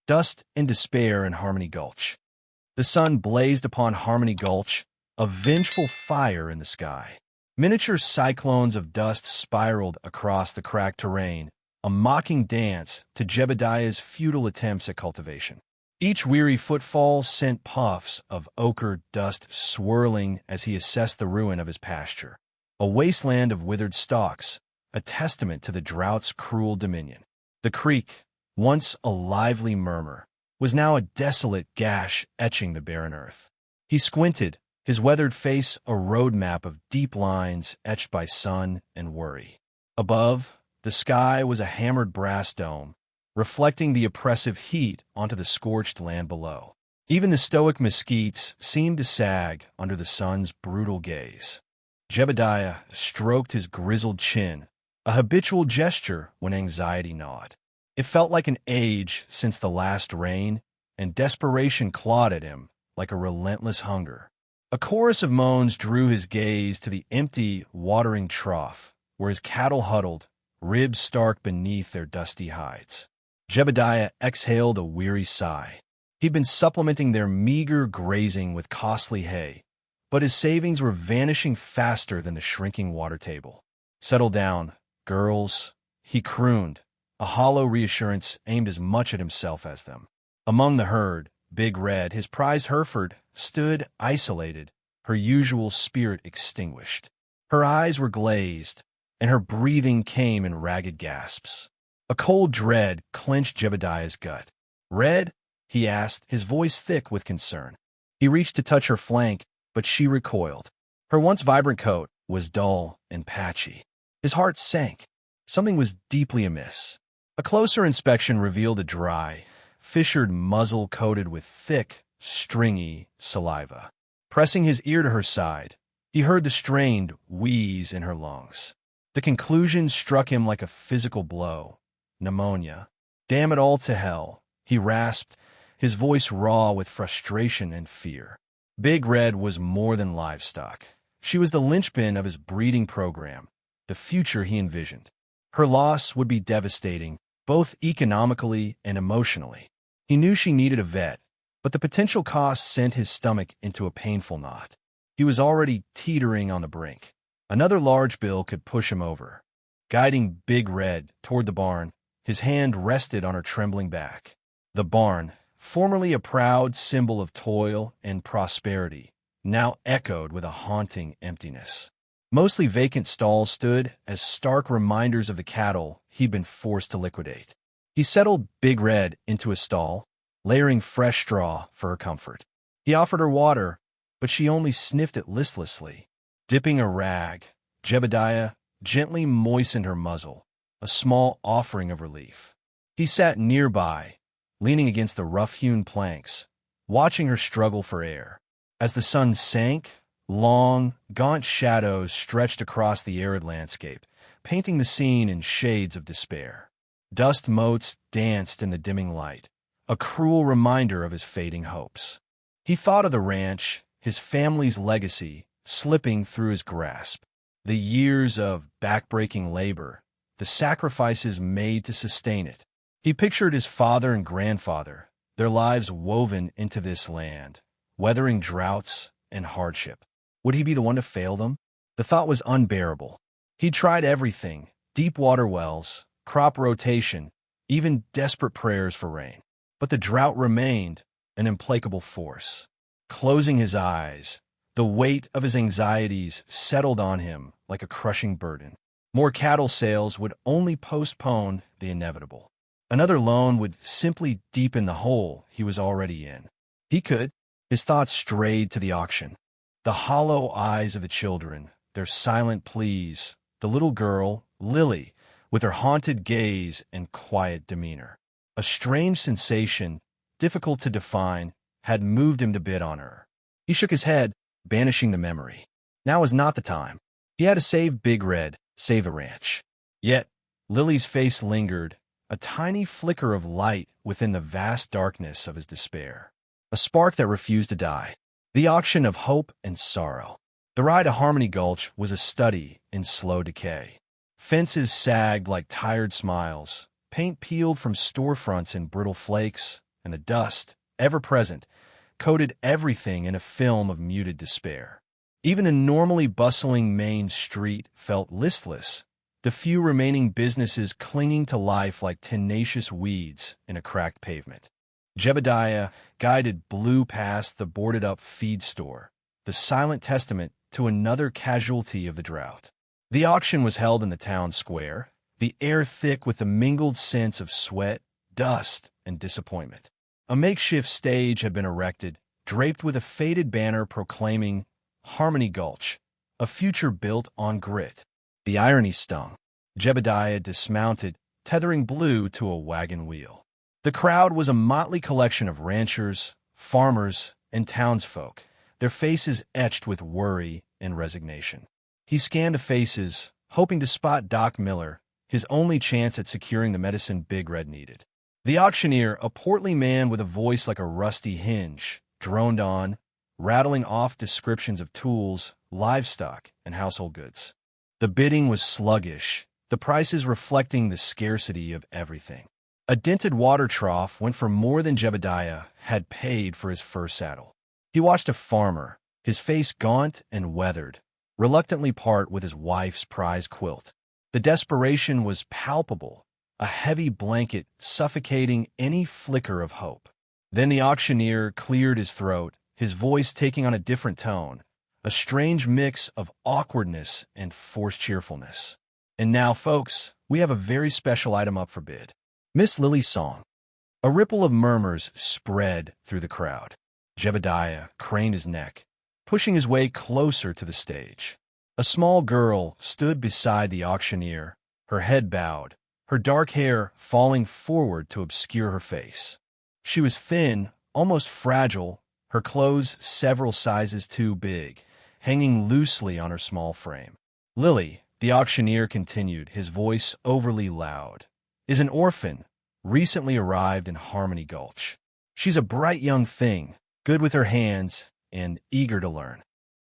Dust and despair in Harmony Gulch. The sun blazed upon Harmony Gulch, a vengeful fire in the sky. Miniature cyclones of dust spiraled across the cracked terrain, a mocking dance to Jebediah's futile attempts at cultivation. Each weary footfall sent puffs of ochre dust swirling as he assessed the ruin of his pasture, a wasteland of withered stalks, a testament to the drought's cruel dominion. The creek, once a lively murmur, was now a desolate gash etching the barren earth. He squinted, his weathered face a road map of deep lines etched by sun and worry. Above, the sky was a hammered brass dome, reflecting the oppressive heat onto the scorched land below. Even the stoic mesquites seemed to sag under the sun's brutal gaze. Jebediah stroked his grizzled chin, a habitual gesture when anxiety gnawed. It felt like an age since the last rain, and desperation clawed at him like a relentless hunger. A chorus of moans drew his gaze to the empty, watering trough, where his cattle huddled, ribs stark beneath their dusty hides. Jebediah exhaled a weary sigh. He'd been supplementing their meager grazing with costly hay, but his savings were vanishing faster than the shrinking water table. "Settle down, girls," he crooned, a hollow reassurance aimed as much at himself as them. Among the herd, Big Red, his prized Hereford, stood isolated, her usual spirit extinguished. Her eyes were glazed, and her breathing came in ragged gasps. A cold dread clenched Jebediah's gut. "Red?" he asked, his voice thick with concern. He reached to touch her flank, but she recoiled. Her once vibrant coat was dull and patchy. His heart sank. Something was deeply amiss. A closer inspection revealed a dry, fissured muzzle coated with thick, stringy saliva. Pressing his ear to her side, he heard the strained wheeze in her lungs. The conclusion struck him like a physical blow. Pneumonia. "Damn it all to hell," he rasped, his voice raw with frustration and fear. Big Red was more than livestock. She was the linchpin of his breeding program, the future he envisioned. Her loss would be devastating, both economically and emotionally. He knew she needed a vet, but the potential cost sent his stomach into a painful knot. He was already teetering on the brink. Another large bill could push him over. Guiding Big Red toward the barn, his hand rested on her trembling back. The barn, formerly a proud symbol of toil and prosperity, now echoed with a haunting emptiness. Mostly vacant stalls stood as stark reminders of the cattle he'd been forced to liquidate. He settled Big Red into a stall, layering fresh straw for her comfort. He offered her water, but she only sniffed it listlessly. Dipping a rag, Jebediah gently moistened her muzzle, a small offering of relief. He sat nearby, leaning against the rough-hewn planks, watching her struggle for air. As the sun sank, long, gaunt shadows stretched across the arid landscape, painting the scene in shades of despair. Dust motes danced in the dimming light, a cruel reminder of his fading hopes. He thought of the ranch, his family's legacy, slipping through his grasp. The years of backbreaking labor, the sacrifices made to sustain it. He pictured his father and grandfather, their lives woven into this land, weathering droughts and hardship. Would he be the one to fail them? The thought was unbearable. He'd tried everything: deep water wells, crop rotation, even desperate prayers for rain. But the drought remained an implacable force. Closing his eyes, the weight of his anxieties settled on him like a crushing burden. More cattle sales would only postpone the inevitable. Another loan would simply deepen the hole he was already in. His thoughts strayed to the auction. The hollow eyes of the children, their silent pleas, the little girl, Lily, with her haunted gaze and quiet demeanor. A strange sensation, difficult to define, had moved him to bid on her. He shook his head, banishing the memory. Now was not the time. He had to save Big Red, save the ranch. Yet, Lily's face lingered, a tiny flicker of light within the vast darkness of his despair. A spark that refused to die. The auction of hope and sorrow. The ride to Harmony Gulch was a study in slow decay. Fences sagged like tired smiles, paint peeled from storefronts in brittle flakes, and the dust, ever present, coated everything in a film of muted despair. Even the normally bustling main street felt listless, the few remaining businesses clinging to life like tenacious weeds in a cracked pavement. Jebediah guided Blue past the boarded-up feed store, the silent testament to another casualty of the drought. The auction was held in the town square, the air thick with the mingled scents of sweat, dust, and disappointment. A makeshift stage had been erected, draped with a faded banner proclaiming Harmony Gulch, a future built on grit. The irony stung. Jebediah dismounted, tethering Blue to a wagon wheel. The crowd was a motley collection of ranchers, farmers, and townsfolk, their faces etched with worry and resignation. He scanned the faces, hoping to spot Doc Miller, his only chance at securing the medicine Big Red needed. The auctioneer, a portly man with a voice like a rusty hinge, droned on, rattling off descriptions of tools, livestock, and household goods. The bidding was sluggish, the prices reflecting the scarcity of everything. A dented water trough went for more than Jebediah had paid for his fur saddle. He watched a farmer, his face gaunt and weathered, reluctantly part with his wife's prize quilt. The desperation was palpable, a heavy blanket suffocating any flicker of hope. Then the auctioneer cleared his throat, his voice taking on a different tone, a strange mix of awkwardness and forced cheerfulness. And now, folks, we have a very special item up for bid. Miss Lily's song. A ripple of murmurs spread through the crowd. Jebediah craned his neck, pushing his way closer to the stage. A small girl stood beside the auctioneer, her head bowed, her dark hair falling forward to obscure her face. She was thin, almost fragile, her clothes several sizes too big, hanging loosely on her small frame. Lily, the auctioneer continued, his voice overly loud, is an orphan, recently arrived in Harmony Gulch. She's a bright young thing, good with her hands, and eager to learn.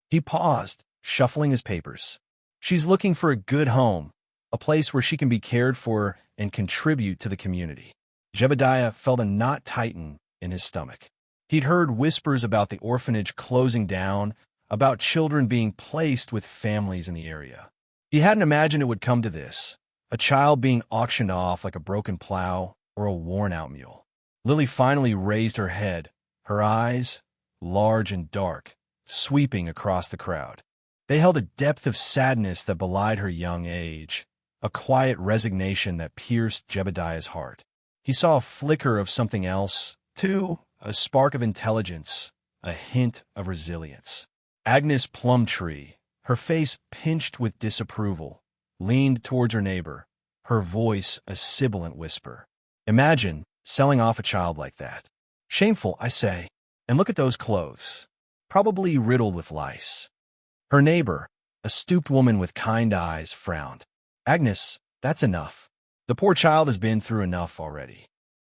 He paused, shuffling his papers. She's looking for a good home, a place where she can be cared for and contribute to the community. Jebediah felt a knot tighten in his stomach. He'd heard whispers about the orphanage closing down, about children being placed with families in the area. He hadn't imagined it would come to this, a child being auctioned off like a broken plow or a worn-out mule. Lily finally raised her head, her eyes, large and dark, sweeping across the crowd. They held a depth of sadness that belied her young age, a quiet resignation that pierced Jebediah's heart. He saw a flicker of something else, too, a spark of intelligence, a hint of resilience. Agnes Plumtree, her face pinched with disapproval, leaned towards her neighbor, her voice a sibilant whisper. Imagine selling off a child like that. Shameful, I say. And look at those clothes, probably riddled with lice. Her neighbor, a stooped woman with kind eyes, frowned. Agnes, that's enough. The poor child has been through enough already.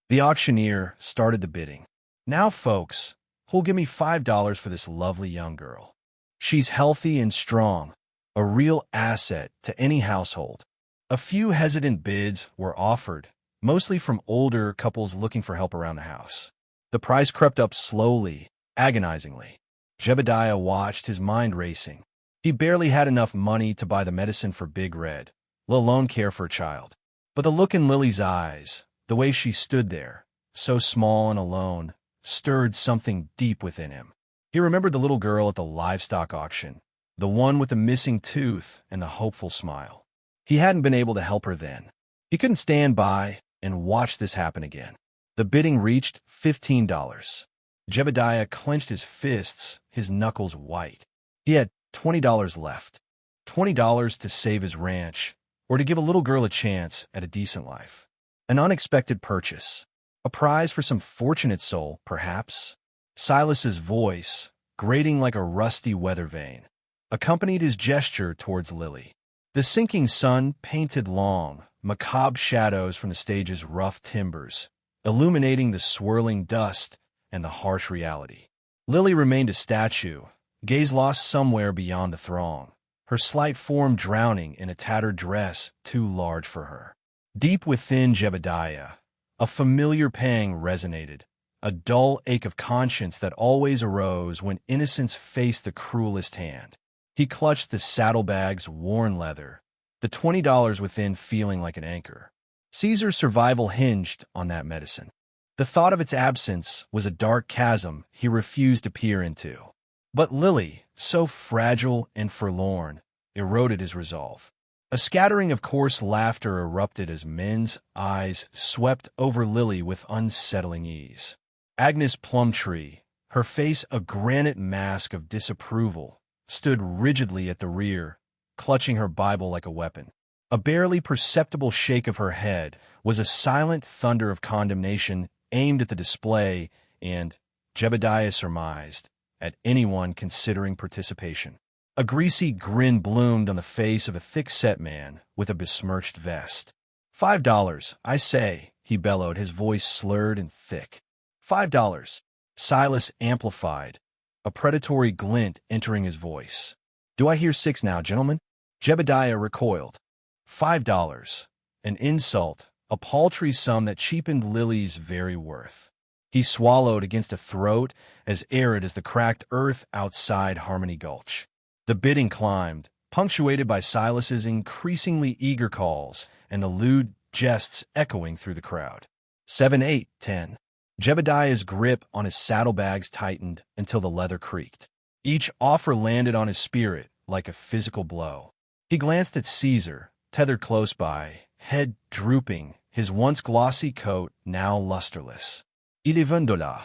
The auctioneer started the bidding. Now, folks, who'll give me $5 for this lovely young girl? She's healthy and strong, a real asset to any household. A few hesitant bids were offered, mostly from older couples looking for help around the house. The price crept up slowly, agonizingly. Jebediah watched, his mind racing. He barely had enough money to buy the medicine for Big Red, let alone care for a child. But the look in Lily's eyes, the way she stood there, so small and alone, stirred something deep within him. He remembered the little girl at the livestock auction, the one with the missing tooth and the hopeful smile. He hadn't been able to help her then. He couldn't stand by and watch this happen again. The bidding reached $15. Jebediah clenched his fists, his knuckles white. He had $20 left. $20 to save his ranch, or to give a little girl a chance at a decent life. An unexpected purchase. A prize for some fortunate soul, perhaps. Silas's voice, grating like a rusty weather vane, accompanied his gesture towards Lily. The sinking sun painted long, macabre shadows from the stage's rough timbers, illuminating the swirling dust and the harsh reality. Lily remained a statue, gaze lost somewhere beyond the throng, her slight form drowning in a tattered dress too large for her. Deep within Jebediah, a familiar pang resonated, a dull ache of conscience that always arose when innocence faced the cruelest hand. He clutched the saddlebag's worn leather, the $20 within feeling like an anchor. Caesar's survival hinged on that medicine. The thought of its absence was a dark chasm he refused to peer into. But Lily, so fragile and forlorn, eroded his resolve. A scattering of coarse laughter erupted as men's eyes swept over Lily with unsettling ease. Agnes Plumtree, her face a granite mask of disapproval, stood rigidly at the rear, clutching her Bible like a weapon. A barely perceptible shake of her head was a silent thunder of condemnation aimed at the display and, Jebediah surmised, at anyone considering participation. A greasy grin bloomed on the face of a thick-set man with a besmirched vest. $5, I say, he bellowed, his voice slurred and thick. $5. Silas amplified, a predatory glint entering his voice. Do I hear 6 now, gentlemen? Jebediah recoiled. $5. An insult, a paltry sum that cheapened Lily's very worth. He swallowed against a throat as arid as the cracked earth outside Harmony Gulch. The bidding climbed, punctuated by Silas's increasingly eager calls and the lewd jests echoing through the crowd. 7, 8, 10. Jebediah's grip on his saddlebags tightened until the leather creaked. Each offer landed on his spirit like a physical blow. He glanced at Caesar, tethered close by, head drooping, his once glossy coat now lusterless. Il est $20.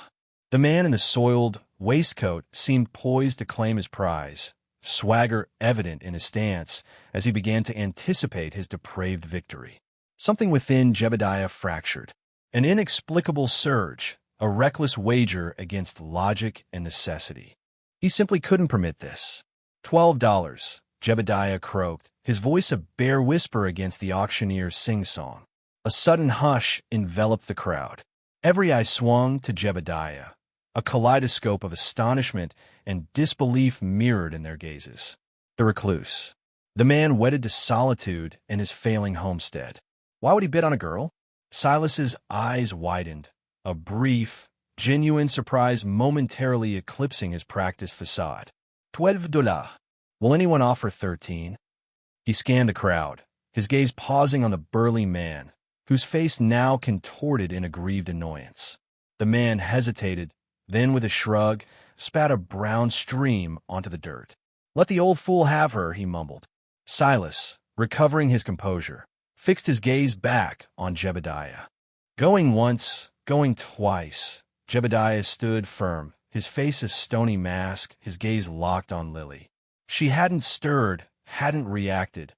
The man in the soiled waistcoat seemed poised to claim his prize, swagger evident in his stance as he began to anticipate his depraved victory. Something within Jebediah fractured. An inexplicable surge, a reckless wager against logic and necessity. He simply couldn't permit this. $12, Jebediah croaked, his voice a bare whisper against the auctioneer's sing-song. A sudden hush enveloped the crowd. Every eye swung to Jebediah, a kaleidoscope of astonishment and disbelief mirrored in their gazes. The recluse, the man wedded to solitude and his failing homestead. Why would he bid on a girl? Silas's eyes widened, a brief, genuine surprise momentarily eclipsing his practiced facade. $12. Will anyone offer 13? He scanned the crowd, his gaze pausing on the burly man, whose face now contorted in aggrieved annoyance. The man hesitated, then with a shrug, spat a brown stream onto the dirt. Let the old fool have her, he mumbled. Silas, recovering his composure, fixed his gaze back on Jebediah. Going once, going twice, Jebediah stood firm, his face a stony mask, his gaze locked on Lily. She hadn't stirred, hadn't reacted,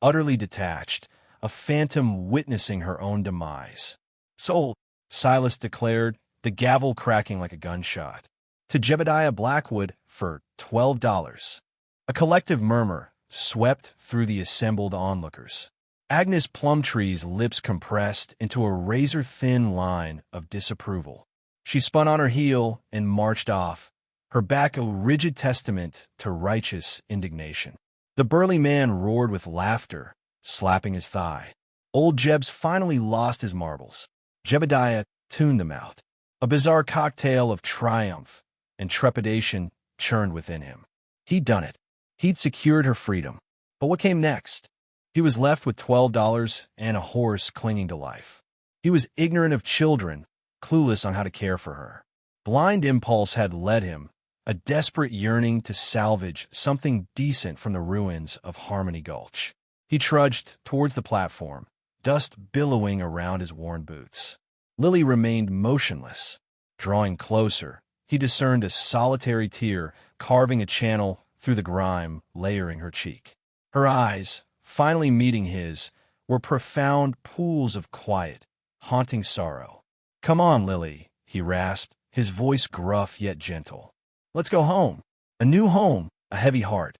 utterly detached, a phantom witnessing her own demise. Sold, Silas declared, the gavel cracking like a gunshot. To Jebediah Blackwood for $12. A collective murmur swept through the assembled onlookers. Agnes Plumtree's lips compressed into a razor-thin line of disapproval. She spun on her heel and marched off, her back a rigid testament to righteous indignation. The burly man roared with laughter, slapping his thigh. Old Jeb's finally lost his marbles. Jebediah tuned them out. A bizarre cocktail of triumph and trepidation churned within him. He'd done it. He'd secured her freedom. But what came next? He was left with $12 and a horse clinging to life. He was ignorant of children, clueless on how to care for her. Blind impulse had led him, a desperate yearning to salvage something decent from the ruins of Harmony Gulch. He trudged towards the platform, dust billowing around his worn boots. Lily remained motionless. Drawing closer, he discerned a solitary tear carving a channel through the grime, layering her cheek. Her eyes, finally meeting his, were profound pools of quiet, haunting sorrow. Come on, Lily, he rasped, his voice gruff yet gentle. Let's go home. A new home, a heavy heart.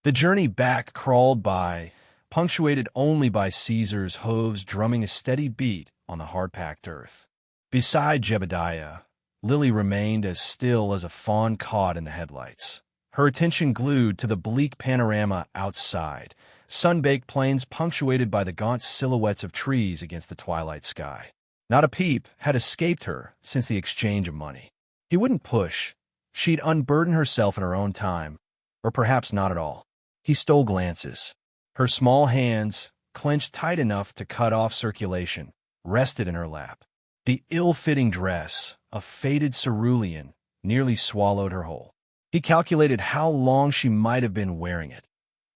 The journey back crawled by, punctuated only by Caesar's hooves drumming a steady beat on the hard-packed earth. Beside Jebediah, Lily remained as still as a fawn caught in the headlights, her attention glued to the bleak panorama outside, sun-baked plains punctuated by the gaunt silhouettes of trees against the twilight sky. Not a peep had escaped her since the exchange of money. He wouldn't push. She'd unburden herself in her own time, or perhaps not at all. He stole glances. Her small hands, clenched tight enough to cut off circulation, rested in her lap. The ill-fitting dress, a faded cerulean, nearly swallowed her whole. He calculated how long she might have been wearing it,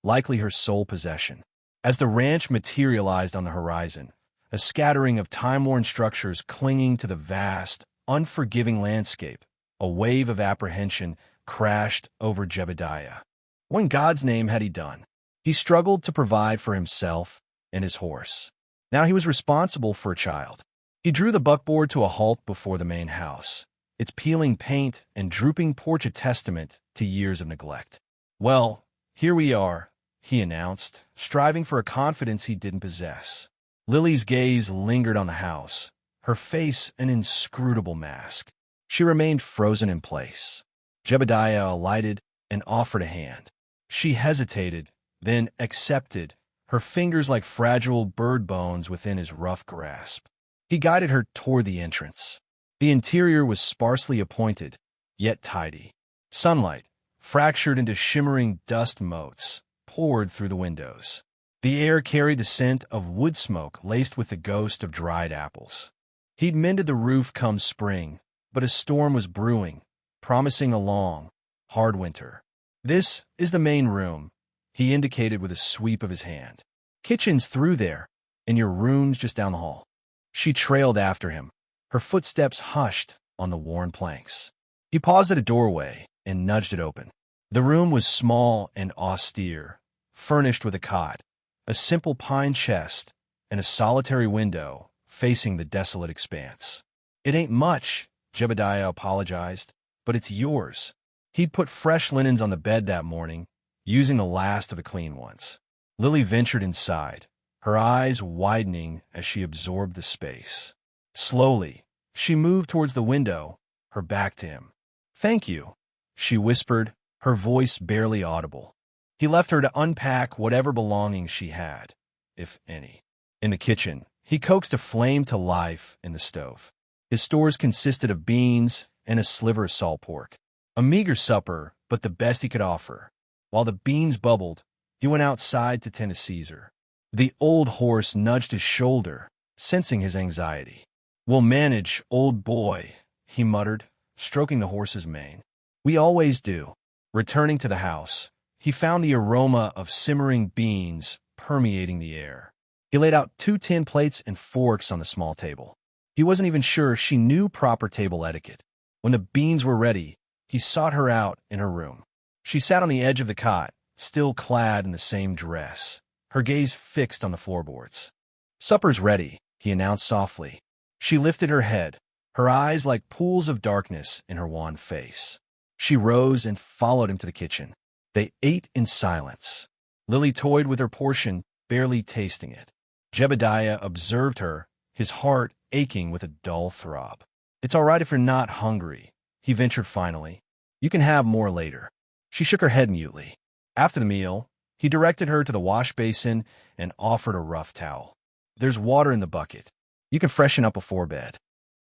likely her sole possession. As the ranch materialized on the horizon, a scattering of time-worn structures clinging to the vast, unforgiving landscape, a wave of apprehension crashed over Jebediah. What in God's name had he done? He struggled to provide for himself and his horse. Now he was responsible for a child. He drew the buckboard to a halt before the main house, its peeling paint and drooping porch a testament to years of neglect. "Well, here we are," he announced, striving for a confidence he didn't possess. Lily's gaze lingered on the house, her face an inscrutable mask. She remained frozen in place. Jebediah alighted and offered a hand. She hesitated, then accepted, her fingers like fragile bird bones within his rough grasp. He guided her toward the entrance. The interior was sparsely appointed, yet tidy. Sunlight, fractured into shimmering dust motes, poured through the windows. The air carried the scent of wood smoke laced with the ghost of dried apples. He'd mended the roof come spring, but a storm was brewing, promising a long, hard winter. "This is the main room," he indicated with a sweep of his hand. "Kitchen's through there, and your room's just down the hall." She trailed after him, her footsteps hushed on the worn planks. He paused at a doorway and nudged it open. The room was small and austere, furnished with a cot, a simple pine chest, and a solitary window facing the desolate expanse. "It ain't much," Jebediah apologized, "but it's yours." He'd put fresh linens on the bed that morning, using the last of the clean ones. Lily ventured inside, her eyes widening as she absorbed the space. Slowly, she moved towards the window, her back to him. "Thank you," she whispered, her voice barely audible. He left her to unpack whatever belongings she had, if any. In the kitchen, he coaxed a flame to life in the stove. His stores consisted of beans and a sliver of salt pork. A meager supper, but the best he could offer. While the beans bubbled, he went outside to tend to Caesar. The old horse nudged his shoulder, sensing his anxiety. "We'll manage, old boy," he muttered, stroking the horse's mane. "We always do." Returning to the house, he found the aroma of simmering beans permeating the air. He laid out 2 tin plates and forks on the small table. He wasn't even sure she knew proper table etiquette. When the beans were ready, he sought her out in her room. She sat on the edge of the cot, still clad in the same dress, her gaze fixed on the floorboards. "Supper's ready," he announced softly. She lifted her head, her eyes like pools of darkness in her wan face. She rose and followed him to the kitchen. They ate in silence. Lily toyed with her portion, barely tasting it. Jebediah observed her, his heart aching with a dull throb. "It's all right if you're not hungry," he ventured finally. "You can have more later." She shook her head mutely. After the meal, he directed her to the wash basin and offered a rough towel. "There's water in the bucket. You can freshen up before bed."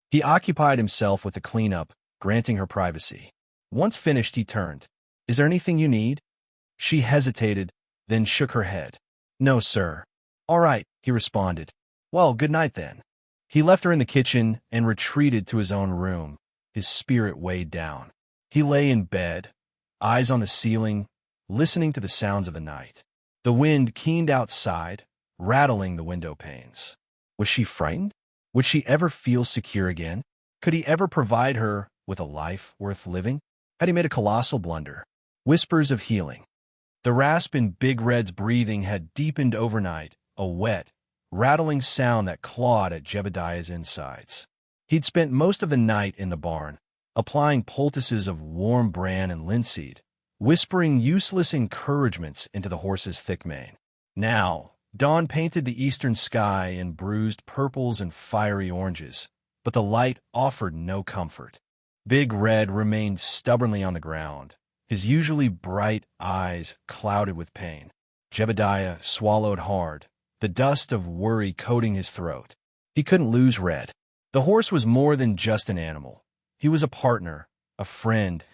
He occupied himself with the cleanup, granting her privacy. Once finished, he turned. "Is there anything you need?" She hesitated, then shook her head. "No, sir." "All right," he responded. "Well, good night then." He left her in the kitchen and retreated to his own room, his spirit weighed down. He lay in bed, eyes on the ceiling, listening to the sounds of the night. The wind keened outside, rattling the window panes. Was she frightened? Would she ever feel secure again? Could he ever provide her with a life worth living? Had he made a colossal blunder? Whispers of healing. The rasp in Big Red's breathing had deepened overnight, a wet, rattling sound that clawed at Jebediah's insides. He'd spent most of the night in the barn, applying poultices of warm bran and linseed, whispering useless encouragements into the horse's thick mane. Now, dawn painted the eastern sky in bruised purples and fiery oranges, but the light offered no comfort. Big Red remained stubbornly on the ground, his usually bright eyes clouded with pain. Jebediah swallowed hard, the dust of worry coating his throat. He couldn't lose Red. The horse was more than just an animal. He was a partner, a friend,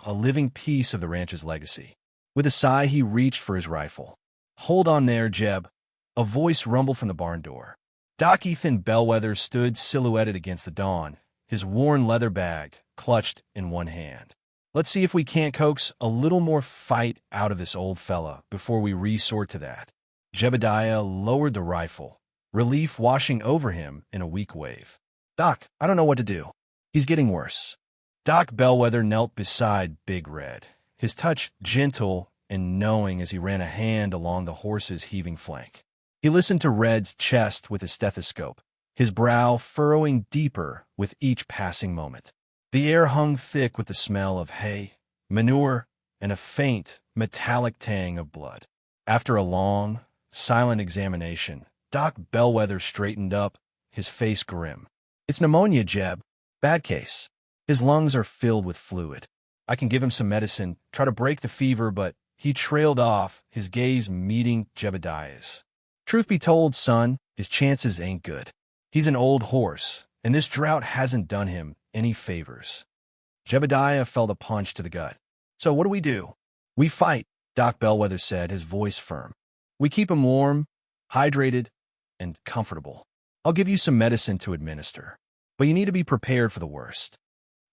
a living piece of the ranch's legacy. With a sigh, he reached for his rifle. "Hold on there, Jeb." A voice rumbled from the barn door. Doc Ethan Bellwether stood silhouetted against the dawn, his worn leather bag clutched in one hand. "Let's see if we can't coax a little more fight out of this old fella before we resort to that." Jebediah lowered the rifle, relief washing over him in a weak wave. "Doc, I don't know what to do. He's getting worse." Doc Bellwether knelt beside Big Red, his touch gentle and knowing as he ran a hand along the horse's heaving flank. He listened to Red's chest with his stethoscope, his brow furrowing deeper with each passing moment. The air hung thick with the smell of hay, manure, and a faint, metallic tang of blood. After a long, silent examination, Doc Bellwether straightened up, his face grim. "It's pneumonia, Jeb. Bad case. His lungs are filled with fluid. I can give him some medicine, try to break the fever," but he trailed off, his gaze meeting Jebediah's. "Truth be told, son, his chances ain't good. He's an old horse, and this drought hasn't done him any favors." Jebediah felt a punch to the gut. "So what do we do?" "We fight," Doc Bellwether said, his voice firm. "We keep him warm, hydrated, and comfortable. I'll give you some medicine to administer, but you need to be prepared for the worst."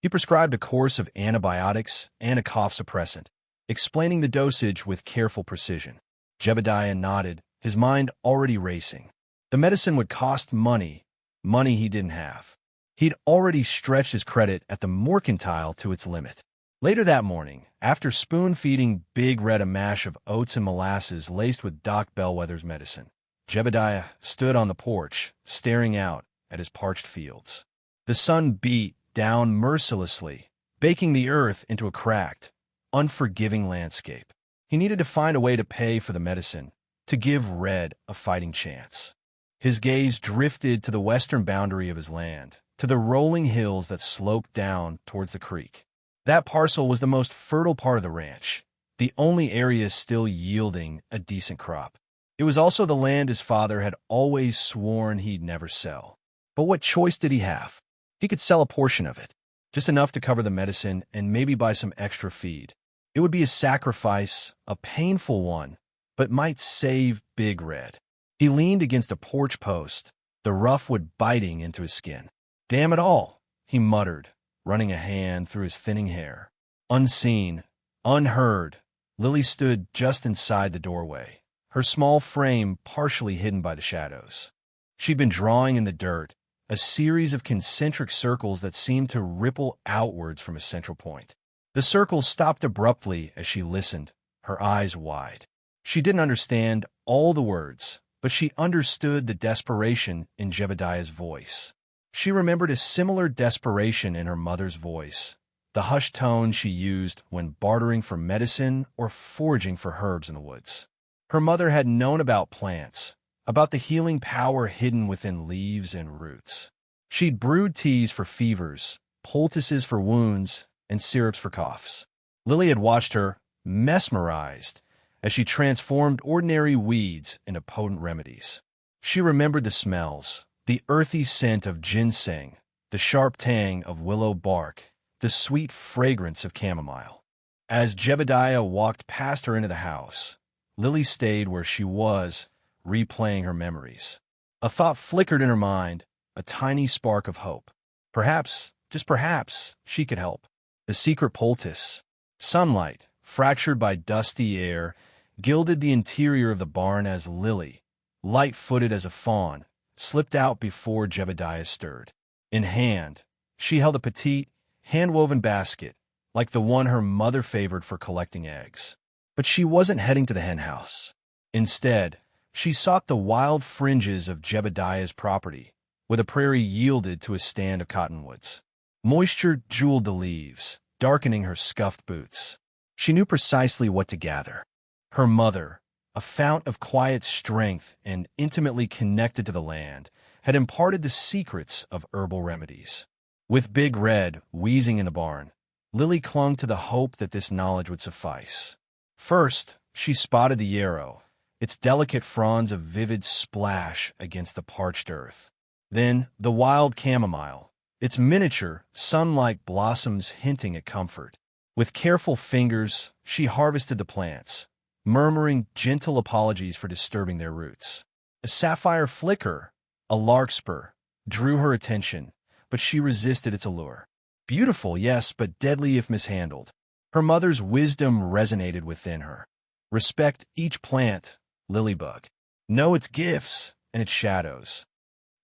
He prescribed a course of antibiotics and a cough suppressant, explaining the dosage with careful precision. Jebediah nodded, his mind already racing. The medicine would cost money he didn't have. He'd already stretched his credit at the mercantile to its limit. Later that morning, after spoon-feeding Big Red a mash of oats and molasses laced with Doc Bellwether's medicine, Jebediah stood on the porch, staring out at his parched fields. The sun beat down mercilessly, baking the earth into a cracked, unforgiving landscape. He needed to find a way to pay for the medicine, to give Red a fighting chance. His gaze drifted to the western boundary of his land, to the rolling hills that sloped down towards the creek. That parcel was the most fertile part of the ranch, the only area still yielding a decent crop. It was also the land his father had always sworn he'd never sell. But what choice did he have? He could sell a portion of it, just enough to cover the medicine and maybe buy some extra feed. It would be a sacrifice, a painful one, but might save Big Red. He leaned against a porch post, the rough wood biting into his skin. "Damn it all," he muttered, running a hand through his thinning hair. Unseen, unheard, Lily stood just inside the doorway, her small frame partially hidden by the shadows. She'd been drawing in the dirt, a series of concentric circles that seemed to ripple outwards from a central point. The circles stopped abruptly as she listened, her eyes wide. She didn't understand all the words, but she understood the desperation in Jebediah's voice. She remembered a similar desperation in her mother's voice, the hushed tone she used when bartering for medicine or foraging for herbs in the woods. Her mother had known about plants, about the healing power hidden within leaves and roots. She'd brewed teas for fevers, poultices for wounds, and syrups for coughs. Lily had watched her, mesmerized, as she transformed ordinary weeds into potent remedies. She remembered the smells, the earthy scent of ginseng, the sharp tang of willow bark, the sweet fragrance of chamomile. As Jebediah walked past her into the house, Lily stayed where she was, replaying her memories. A thought flickered in her mind, a tiny spark of hope. Perhaps, just perhaps, she could help. The secret poultice. Sunlight, fractured by dusty air, gilded the interior of the barn as Lily, light-footed as a fawn, slipped out before Jebediah stirred. In hand, she held a petite, hand-woven basket, like the one her mother favored for collecting eggs. But she wasn't heading to the henhouse. Instead, she sought the wild fringes of Jebediah's property, where the prairie yielded to a stand of cottonwoods. Moisture jeweled the leaves, darkening her scuffed boots. She knew precisely what to gather. Her mother, a fount of quiet strength and intimately connected to the land, had imparted the secrets of herbal remedies. With Big Red wheezing in the barn, Lily clung to the hope that this knowledge would suffice. First, she spotted the yarrow, its delicate fronds a vivid splash against the parched earth. Then the wild chamomile, its miniature, sun-like blossoms hinting at comfort. With careful fingers, she harvested the plants, murmuring gentle apologies for disturbing their roots. A sapphire flicker, a larkspur, drew her attention, but she resisted its allure. Beautiful, yes, but deadly if mishandled. Her mother's wisdom resonated within her. Respect each plant, Lilybug. Know its gifts and its shadows.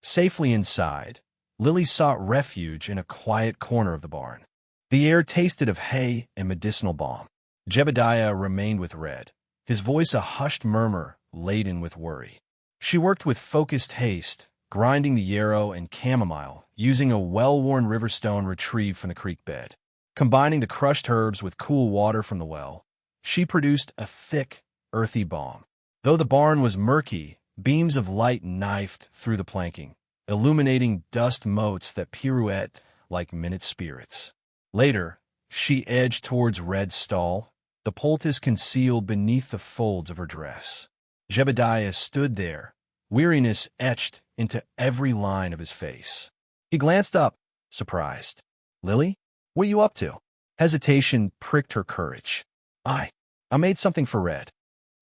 Safely inside, Lily sought refuge in a quiet corner of the barn. The air tasted of hay and medicinal balm. Jebediah remained with Red, his voice a hushed murmur laden with worry. She worked with focused haste, grinding the yarrow and chamomile, using a well-worn riverstone retrieved from the creek bed. Combining the crushed herbs with cool water from the well, she produced a thick, earthy balm. Though the barn was murky, beams of light knifed through the planking, illuminating dust motes that pirouette like minute spirits. Later, she edged towards Red's stall, the poultice concealed beneath the folds of her dress. Jebediah stood there, weariness etched into every line of his face. He glanced up, surprised. "Lily, what are you up to?" Hesitation pricked her courage. I made something for Red."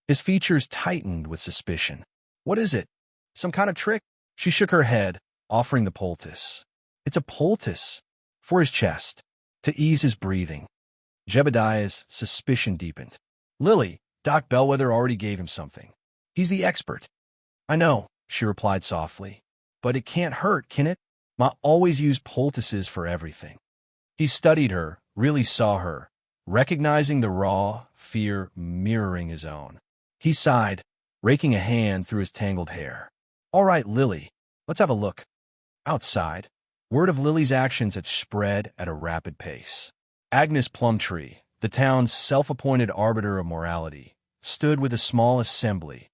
His features tightened with suspicion. "What is it? Some kind of trick?" She shook her head, offering the poultice. "It's a poultice. For his chest, to ease his breathing." Jebediah's suspicion deepened. "Lily, Doc Bellwether already gave him something. He's the expert." "I know," she replied softly. "But it can't hurt, can it? Ma always used poultices for everything." He studied her, really saw her, recognizing the raw fear mirroring his own. He sighed, raking a hand through his tangled hair. "All right, Lily, let's have a look." Outside, word of Lily's actions had spread at a rapid pace. Agnes Plumtree, the town's self-appointed arbiter of morality, stood with a small assembly,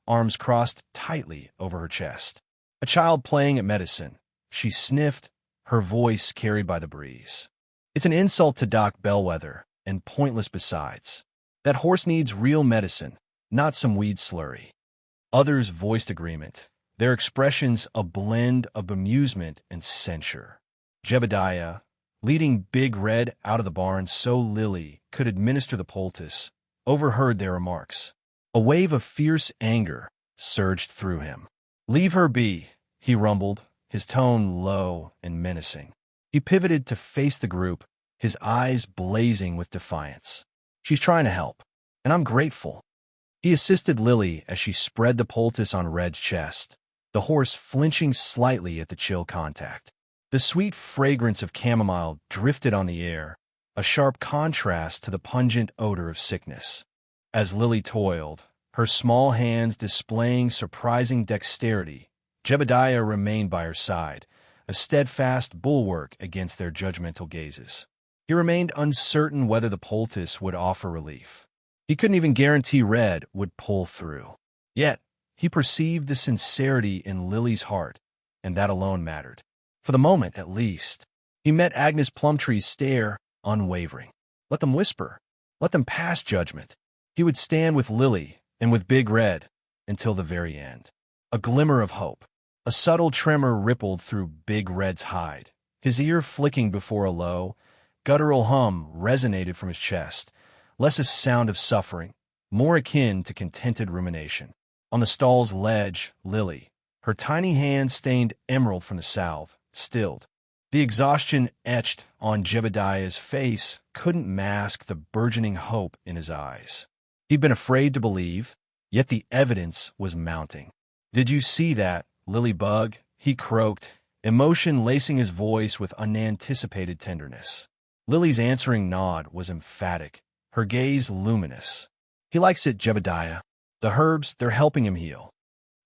arms crossed tightly over her chest. A child playing at medicine, she sniffed, her voice carried by the breeze. "It's an insult to Doc Bellwether, and pointless besides. That horse needs real medicine, not some weed slurry." Others voiced agreement, their expressions a blend of bemusement and censure. Jebediah, leading Big Red out of the barn so Lily could administer the poultice, overheard their remarks. A wave of fierce anger surged through him. "Leave her be," he rumbled, his tone low and menacing. He pivoted to face the group, his eyes blazing with defiance. "She's trying to help, and I'm grateful." He assisted Lily as she spread the poultice on Red's chest, the horse flinching slightly at the chill contact. The sweet fragrance of chamomile drifted on the air, a sharp contrast to the pungent odor of sickness. As Lily toiled, her small hands displaying surprising dexterity, Jebediah remained by her side, a steadfast bulwark against their judgmental gazes. He remained uncertain whether the poultice would offer relief. He couldn't even guarantee Red would pull through. Yet, he perceived the sincerity in Lily's heart, and that alone mattered. For the moment, at least, he met Agnes Plumtree's stare, unwavering. Let them whisper. Let them pass judgment. He would stand with Lily and with Big Red until the very end. A glimmer of hope. A subtle tremor rippled through Big Red's hide. His ear flicking before a low, guttural hum resonated from his chest, less a sound of suffering, more akin to contented rumination. On the stall's ledge, Lily, her tiny hand stained emerald from the salve, stilled. The exhaustion etched on Jebediah's face couldn't mask the burgeoning hope in his eyes. He'd been afraid to believe, yet the evidence was mounting. "Did you see that, Lilybug?" he croaked, emotion lacing his voice with unanticipated tenderness. Lily's answering nod was emphatic, her gaze luminous. "He likes it, Jebediah. The herbs, they're helping him heal."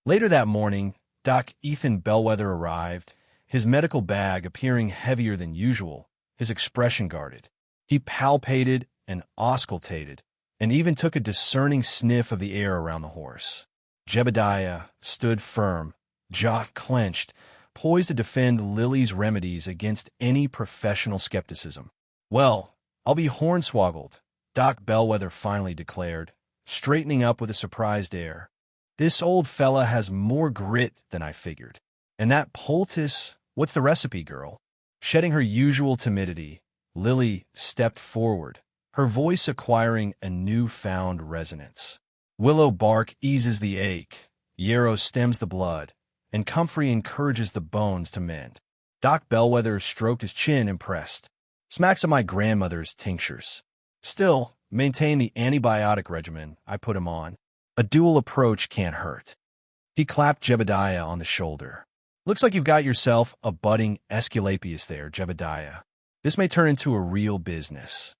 Later that morning, Doc Ethan Bellwether arrived, his medical bag appearing heavier than usual, his expression guarded. He palpated and auscultated, and even took a discerning sniff of the air around the horse. Jebediah stood firm, jaw clenched, poised to defend Lily's remedies against any professional skepticism. "Well, I'll be hornswoggled," Doc Bellwether finally declared, straightening up with a surprised air. "This old fella has more grit than I figured." And that poultice, what's the recipe, girl? Shedding her usual timidity, Lily stepped forward, her voice acquiring a newfound resonance. Willow bark eases the ache, yarrow stems the blood, and comfrey encourages the bones to mend. Doc Bellwether stroked his chin, impressed. Smacks of my grandmother's tinctures. Still, maintain the antibiotic regimen I put him on. A dual approach can't hurt. He clapped Jebediah on the shoulder. Looks like you've got yourself a budding Aesculapius there, Jebediah. This may turn into a real business.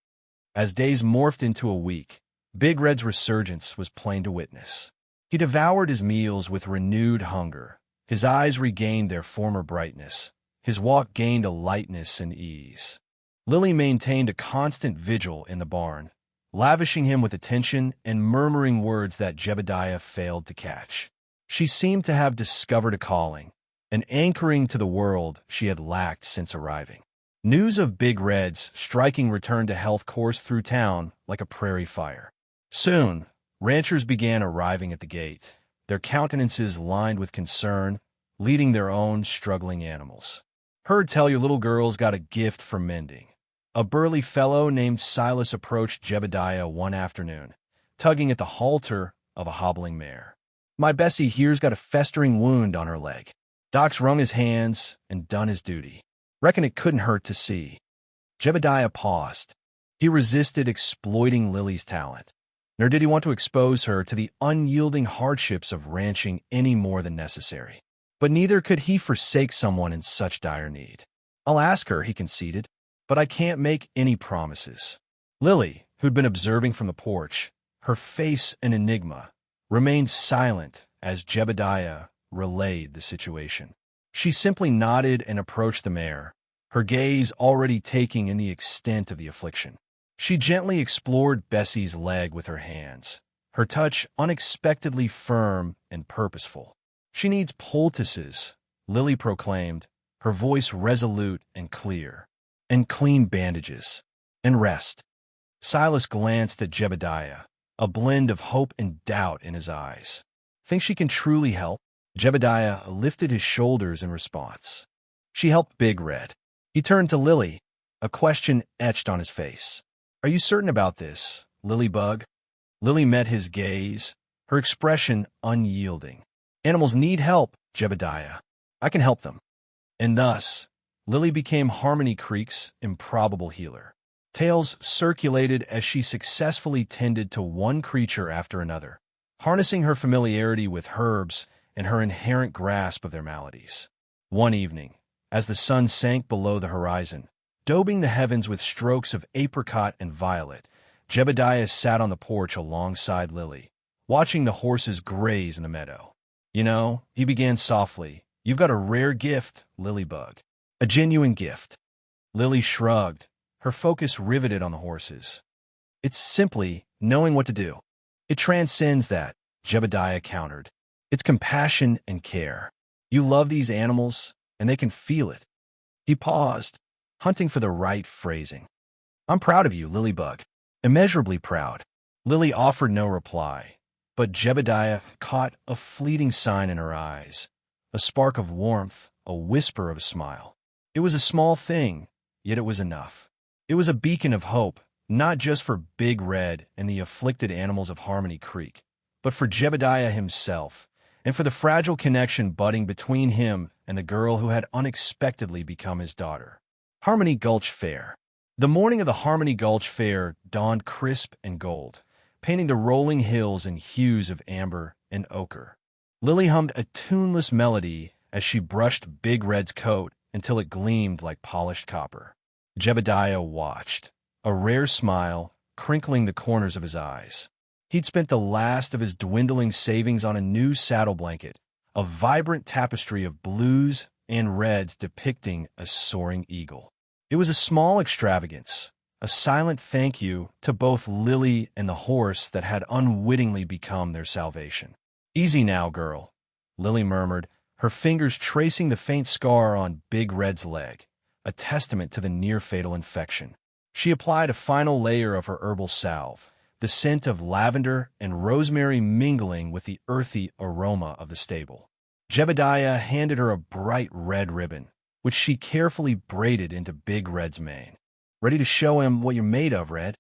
As days morphed into a week, Big Red's resurgence was plain to witness. He devoured his meals with renewed hunger. His eyes regained their former brightness. His walk gained a lightness and ease. Lily maintained a constant vigil in the barn, lavishing him with attention and murmuring words that Jebediah failed to catch. She seemed to have discovered a calling, an anchoring to the world she had lacked since arriving. News of Big Red's striking return to health coursed through town like a prairie fire. Soon, ranchers began arriving at the gate, their countenances lined with concern, leading their own struggling animals. Heard tell your little girl's got a gift for mending. A burly fellow named Silas approached Jebediah one afternoon, tugging at the halter of a hobbling mare. My Bessie here's got a festering wound on her leg. Doc's wrung his hands and done his duty. Reckon it couldn't hurt to see. Jebediah paused. He resisted exploiting Lily's talent, nor did he want to expose her to the unyielding hardships of ranching any more than necessary. But neither could he forsake someone in such dire need. I'll ask her, he conceded, but I can't make any promises. Lily, who'd been observing from the porch, her face an enigma, remained silent as Jebediah relayed the situation. She simply nodded and approached the mare, her gaze already taking in the extent of the affliction. She gently explored Bessie's leg with her hands, her touch unexpectedly firm and purposeful. She needs poultices, Lily proclaimed, her voice resolute and clear, and clean bandages, and rest. Silas glanced at Jebediah, a blend of hope and doubt in his eyes. Think she can truly help? Jebediah lifted his shoulders in response. She helped Big Red. He turned to Lily, a question etched on his face. Are you certain about this, Lilybug? Lily met his gaze, her expression unyielding. Animals need help, Jebediah. I can help them. And thus, Lily became Harmony Creek's improbable healer. Tales circulated as she successfully tended to one creature after another, harnessing her familiarity with herbs and her inherent grasp of their maladies. One evening, as the sun sank below the horizon, daubing the heavens with strokes of apricot and violet, Jebediah sat on the porch alongside Lily, watching the horses graze in the meadow. You know, he began softly, you've got a rare gift, Lilybug. A genuine gift. Lily shrugged, her focus riveted on the horses. It's simply knowing what to do. It transcends that, Jebediah countered. It's compassion and care. You love these animals, and they can feel it. He paused, hunting for the right phrasing. I'm proud of you, Lilybug. Immeasurably proud. Lily offered no reply, but Jebediah caught a fleeting sign in her eyes, a spark of warmth, a whisper of a smile. It was a small thing, yet it was enough. It was a beacon of hope, not just for Big Red and the afflicted animals of Harmony Creek, but for Jebediah himself, and for the fragile connection budding between him and the girl who had unexpectedly become his daughter. Harmony Gulch Fair. The morning of the Harmony Gulch Fair dawned crisp and gold, painting the rolling hills in hues of amber and ochre. Lily hummed a tuneless melody as she brushed Big Red's coat until it gleamed like polished copper. Jebediah watched, a rare smile crinkling the corners of his eyes. He'd spent the last of his dwindling savings on a new saddle blanket, a vibrant tapestry of blues and reds depicting a soaring eagle. It was a small extravagance, a silent thank you to both Lily and the horse that had unwittingly become their salvation. Easy now, girl, Lily murmured, her fingers tracing the faint scar on Big Red's leg, a testament to the near-fatal infection. She applied a final layer of her herbal salve, the scent of lavender and rosemary mingling with the earthy aroma of the stable. Jebediah handed her a bright red ribbon, which she carefully braided into Big Red's mane. "Ready to show him what you're made of, Red?"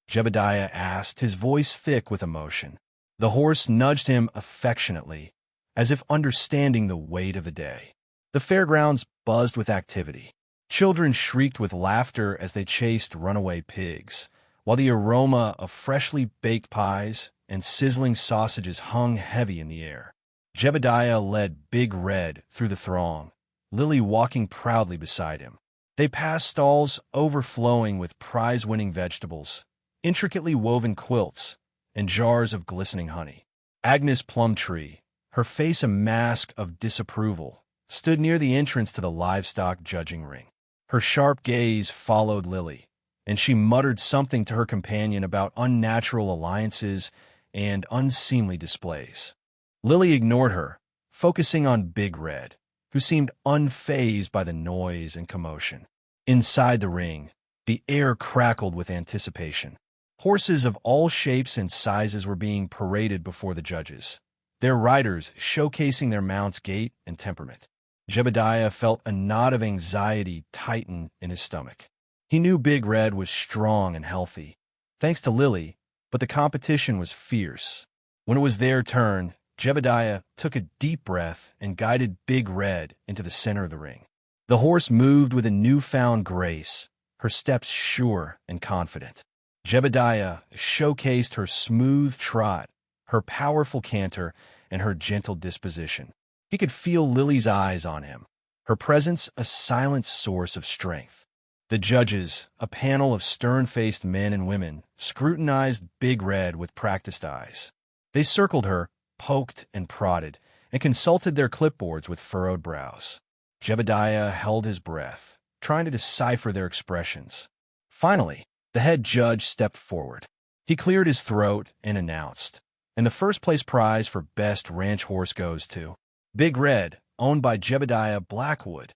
Jebediah asked, his voice thick with emotion. The horse nudged him affectionately, as if understanding the weight of the day. The fairgrounds buzzed with activity. Children shrieked with laughter as they chased runaway pigs, while the aroma of freshly baked pies and sizzling sausages hung heavy in the air. Jebediah led Big Red through the throng, Lily walking proudly beside him. They passed stalls overflowing with prize-winning vegetables, intricately woven quilts, and jars of glistening honey. Agnes Plumtree, her face a mask of disapproval, stood near the entrance to the livestock judging ring. Her sharp gaze followed Lily, and she muttered something to her companion about unnatural alliances and unseemly displays. Lily ignored her, focusing on Big Red, who seemed unfazed by the noise and commotion. Inside the ring, the air crackled with anticipation. Horses of all shapes and sizes were being paraded before the judges, their riders showcasing their mount's gait and temperament. Jebediah felt a knot of anxiety tighten in his stomach. He knew Big Red was strong and healthy, thanks to Lily, but the competition was fierce. When it was their turn, Jebediah took a deep breath and guided Big Red into the center of the ring. The horse moved with a newfound grace, her steps sure and confident. Jebediah showcased her smooth trot, her powerful canter, and her gentle disposition. He could feel Lily's eyes on him, her presence a silent source of strength. The judges, a panel of stern-faced men and women, scrutinized Big Red with practiced eyes. They circled her, poked and prodded, and consulted their clipboards with furrowed brows. Jebediah held his breath, trying to decipher their expressions. Finally, the head judge stepped forward. He cleared his throat and announced, "And the first-place prize for Best Ranch Horse goes to Big Red, owned by Jebediah Blackwood."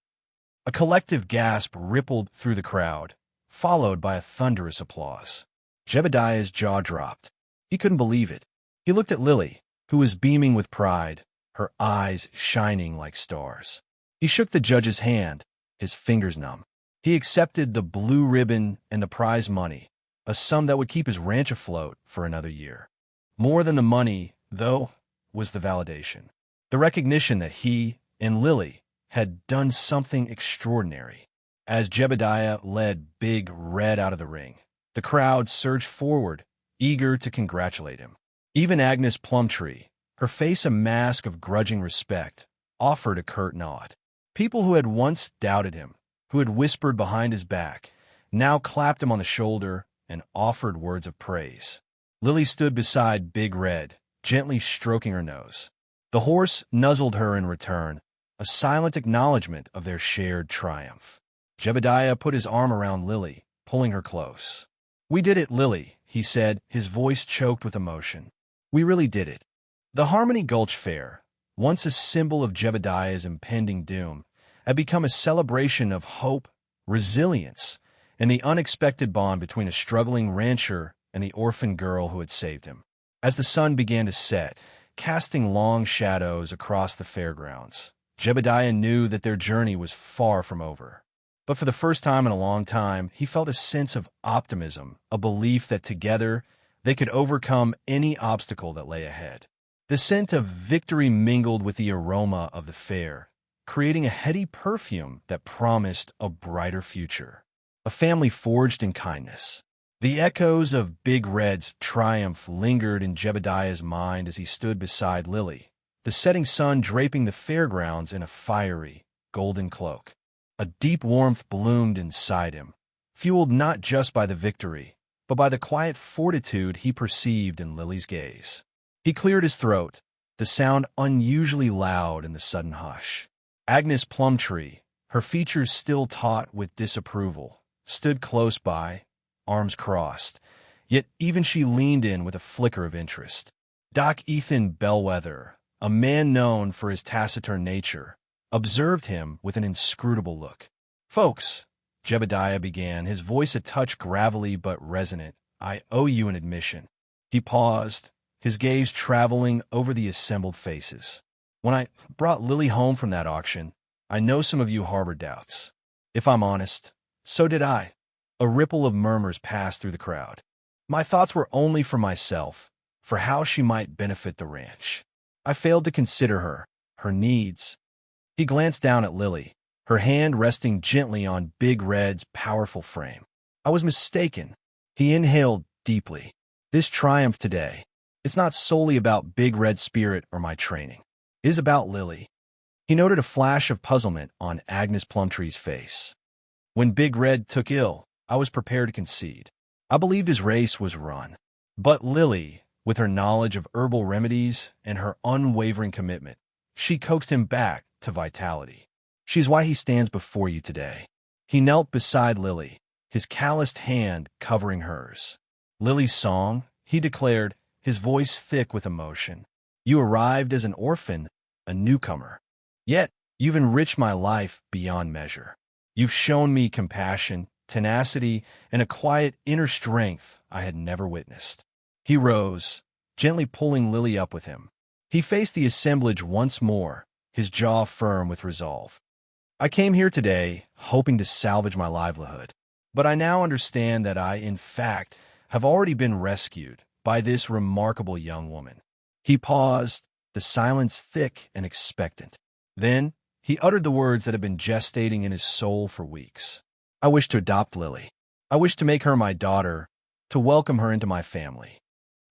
A collective gasp rippled through the crowd, followed by a thunderous applause. Jebediah's jaw dropped. He couldn't believe it. He looked at Lily, who was beaming with pride, her eyes shining like stars. He shook the judge's hand, his fingers numb. He accepted the blue ribbon and the prize money, a sum that would keep his ranch afloat for another year. More than the money, though, was the validation. The recognition that he and Lily had done something extraordinary. As Jebediah led Big Red out of the ring, the crowd surged forward, eager to congratulate him. Even Agnes Plumtree, her face a mask of grudging respect, offered a curt nod. People who had once doubted him, who had whispered behind his back, now clapped him on the shoulder and offered words of praise. Lily stood beside Big Red, gently stroking her nose. The horse nuzzled her in return, a silent acknowledgement of their shared triumph. Jebediah put his arm around Lily, pulling her close. "We did it, Lily," he said, his voice choked with emotion. "We really did it." The Harmony Gulch Fair, once a symbol of Jebediah's impending doom, had become a celebration of hope, resilience, and the unexpected bond between a struggling rancher and the orphan girl who had saved him. As the sun began to set, casting long shadows across the fairgrounds, Jebediah knew that their journey was far from over. But for the first time in a long time, he felt a sense of optimism, a belief that together they could overcome any obstacle that lay ahead. The scent of victory mingled with the aroma of the fair, creating a heady perfume that promised a brighter future. A family forged in kindness. The echoes of Big Red's triumph lingered in Jebediah's mind as he stood beside Lily, the setting sun draping the fairgrounds in a fiery, golden cloak. A deep warmth bloomed inside him, fueled not just by the victory, but by the quiet fortitude he perceived in Lily's gaze. He cleared his throat, the sound unusually loud in the sudden hush. Agnes Plumtree, her features still taut with disapproval, stood close by, arms crossed, yet even she leaned in with a flicker of interest. Doc Ethan Bellwether, a man known for his taciturn nature, observed him with an inscrutable look. "Folks," Jebediah began, his voice a touch gravelly but resonant, "I owe you an admission." He paused, his gaze traveling over the assembled faces. When I brought Lily home from that auction, I know some of you harbored doubts. If I'm honest, so did I. A ripple of murmurs passed through the crowd. My thoughts were only for myself, for how she might benefit the ranch. I failed to consider her needs. He glanced down at Lily, her hand resting gently on Big Red's powerful frame. I was mistaken. He inhaled deeply. This triumph today, it's not solely about Big Red's spirit or my training. It is about Lily. He noted a flash of puzzlement on Agnes Plumtree's face. When Big Red took ill, I was prepared to concede. I believed his race was run. But Lily, with her knowledge of herbal remedies and her unwavering commitment, she coaxed him back to vitality. She's why he stands before you today. He knelt beside Lily, his calloused hand covering hers. Lily's song, he declared, his voice thick with emotion. You arrived as an orphan, a newcomer. Yet, you've enriched my life beyond measure. You've shown me compassion, tenacity, and a quiet inner strength I had never witnessed. He rose, gently pulling Lily up with him. He faced the assemblage once more, his jaw firm with resolve. I came here today hoping to salvage my livelihood, but I now understand that I, in fact, have already been rescued by this remarkable young woman. He paused, the silence thick and expectant. Then, he uttered the words that had been gestating in his soul for weeks. I wish to adopt Lily. I wish to make her my daughter, to welcome her into my family.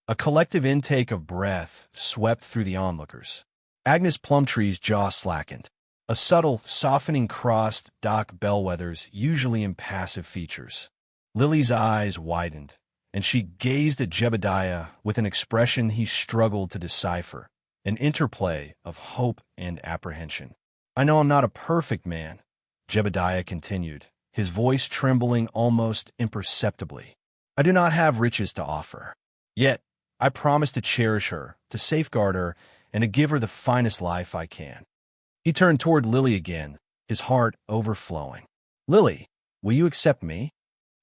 A collective intake of breath swept through the onlookers. Agnes Plumtree's jaw slackened. A subtle, softening crossed Doc Bellwether's usually impassive features. Lily's eyes widened, and she gazed at Jebediah with an expression he struggled to decipher, an interplay of hope and apprehension. I know I'm not a perfect man, Jebediah continued, his voice trembling almost imperceptibly. I do not have riches to offer. Yet, I promise to cherish her, to safeguard her, and to give her the finest life I can. He turned toward Lily again, his heart overflowing. Lily, will you accept me?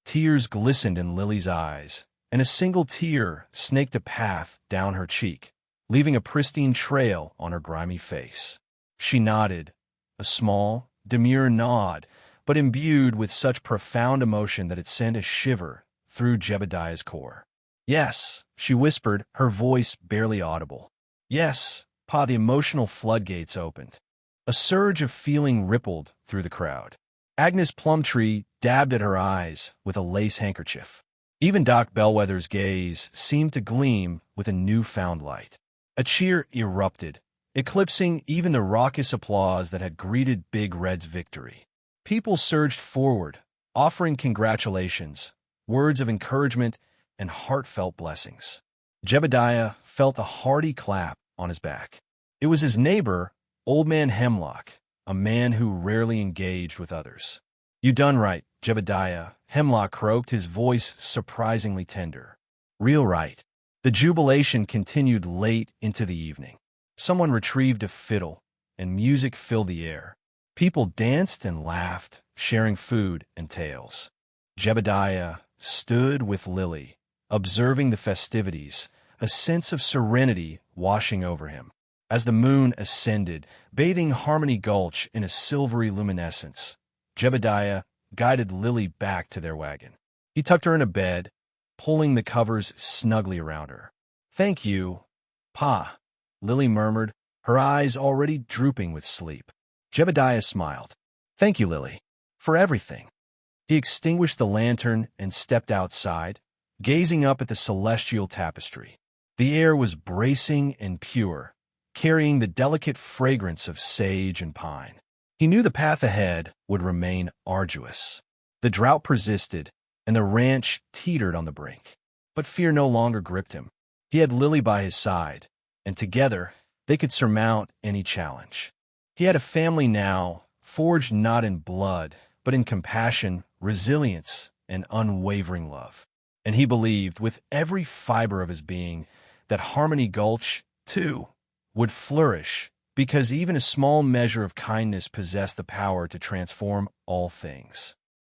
Tears glistened in Lily's eyes, and a single tear snaked a path down her cheek, leaving a pristine trail on her grimy face. She nodded, a small, demure nod, but imbued with such profound emotion that it sent a shiver through Jebediah's core. Yes, she whispered, her voice barely audible. Yes, Pa, the emotional floodgates opened. A surge of feeling rippled through the crowd. Agnes Plumtree dabbed at her eyes with a lace handkerchief. Even Doc Bellwether's gaze seemed to gleam with a newfound light. A cheer erupted, eclipsing even the raucous applause that had greeted Big Red's victory. People surged forward, offering congratulations, words of encouragement, and heartfelt blessings. Jebediah felt a hearty clap on his back. It was his neighbor, Old Man Hemlock, a man who rarely engaged with others. You done right, Jebediah, Hemlock croaked, his voice surprisingly tender. Real right. The jubilation continued late into the evening. Someone retrieved a fiddle, and music filled the air. People danced and laughed, sharing food and tales. Jebediah stood with Lily, observing the festivities, a sense of serenity washing over him. As the moon ascended, bathing Harmony Gulch in a silvery luminescence, Jebediah guided Lily back to their wagon. He tucked her in a bed, pulling the covers snugly around her. Thank you, Pa, Lily murmured, her eyes already drooping with sleep. Jebediah smiled. Thank you, Lily, for everything. He extinguished the lantern and stepped outside, gazing up at the celestial tapestry. The air was bracing and pure, carrying the delicate fragrance of sage and pine. He knew the path ahead would remain arduous. The drought persisted, and the ranch teetered on the brink. But fear no longer gripped him. He had Lily by his side, and together they could surmount any challenge. He had a family now, forged not in blood, but in compassion, resilience, and unwavering love. And he believed with every fiber of his being that Harmony Gulch, too, would flourish, because even a small measure of kindness possessed the power to transform all things.